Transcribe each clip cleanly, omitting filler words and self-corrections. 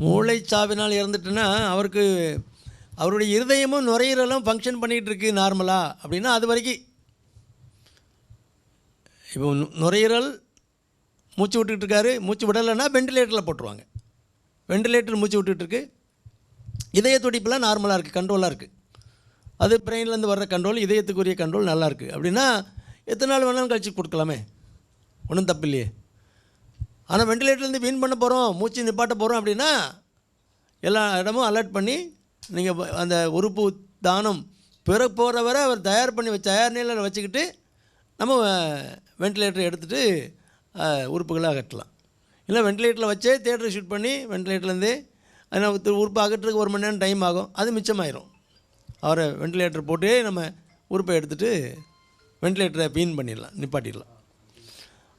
மூளைச்சாவினால் இறந்துட்டுன்னா அவருக்கு அவருடைய இருதயமும் நுரையீரலும் ஃபங்க்ஷன் பண்ணிகிட்டு இருக்குது நார்மலாக அப்படின்னா அது வரைக்கும். இப்போ நுரையீரல் மூச்சு விட்டுக்கிட்டு இருக்காரு, மூச்சு விடலைன்னா வெண்டிலேட்டரில் போட்டுருவாங்க. வெண்டிலேட்டர் மூச்சு விட்டுட்டுருக்கு, இதய துடிப்புலாம் நார்மலாக இருக்குது, கண்ட்ரோலாக இருக்குது. அது பிரெயின்லேருந்து வர்ற கண்ட்ரோல், இதயத்துக்குரிய கண்ட்ரோல் நல்லா இருக்குது அப்படின்னா எத்தனை நாள் வேணாலும் கழிச்சு கொடுக்கலாமே, ஒன்றும் தப்பு இல்லையே. ஆனால் வெண்டிலேட்டர்லேருந்து வீண் பண்ண போகிறோம், மூச்சு நிப்பாட்ட போகிறோம் அப்படின்னா எல்லா இடமும் அலர்ட் பண்ணி நீங்கள் அந்த உறுப்பு தானம் பிற போகிற வரை அவர் தயார் பண்ணி தயார் நிலையில் வச்சுக்கிட்டு நம்ம வெண்டிலேட்டரை எடுத்துகிட்டு உறுப்புகளை அகற்றலாம். இல்லை வெண்டிலேட்டரில் வச்சே தியேட்டரை ஷூட் பண்ணி வெண்டிலேட்டர்லேருந்தே அதனால் உறுப்பு அகற்றுறதுக்கு 1 மணி நேரம் டைம் ஆகும், அது மிச்சமாயிரும். அவரை வெண்டிலேட்டர் போட்டு நம்ம உறுப்பை எடுத்துகிட்டு வெண்டிலேட்டரை வீண் பண்ணிடலாம், நிப்பாட்டிடலாம்.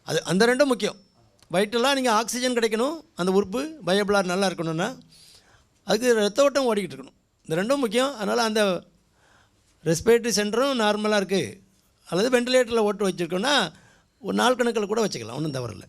அது அந்த ரெண்டும் முக்கியம். வைட்டலாக நீங்கள் ஆக்சிஜன் கிடைக்கணும், அந்த உறுப்பு வயபிளாக நல்லா இருக்கணும்னா அதுக்கு ரத்த ஓட்டம் ஓடிக்கிட்டு இருக்கணும். இந்த ரெண்டும் முக்கியம். அதனால் அந்த ரெஸ்பிரேட்டரி சென்டரும் நார்மலாக இருக்குது அல்லது வெண்டிலேட்டரில் ஓட்டு வச்சுருக்கோன்னா ஒரு நாள் கணக்கில் கூட வச்சுக்கலாம், ஒன்றும் தவறில்லை.